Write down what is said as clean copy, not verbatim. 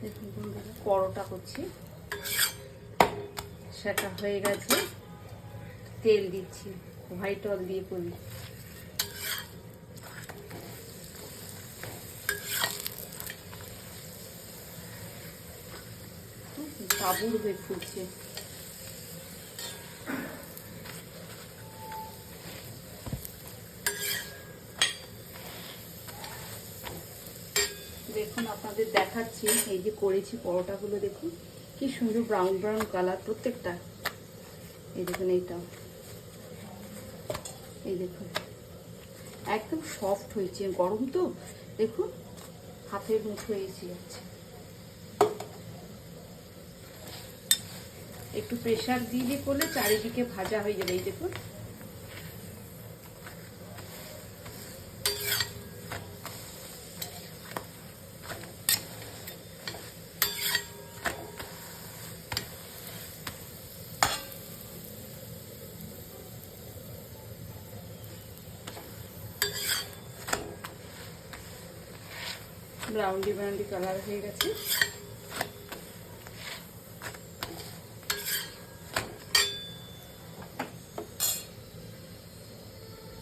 দেখুন বন্ধুরা, পরোটা করছি, সেটা হয়ে গেছে। তেল দিচ্ছি, হোয়াইট অয়েল দিয়ে করি। কাবুর হয়ে ফুটছে। দেখুন আপনাদের দেখাচ্ছি, এই যে করেছি পরোটাগুলো, দেখুন কি সুন্দর ব্রাউন ব্রাউন কালার প্রত্যেকটা। এই দেখুন এইটা, এই দেখুন একদম সফট হয়েছে, গরম তো দেখুন হাতের মুঠো এসে যাচ্ছে। একটু প্রেসার দিয়ে করলে চারিদিকে ভাজা হয়ে যাবে। এই দেখুন ব্রাউন্ডি ব্রাউন্ডি কালার হয়ে গেছে।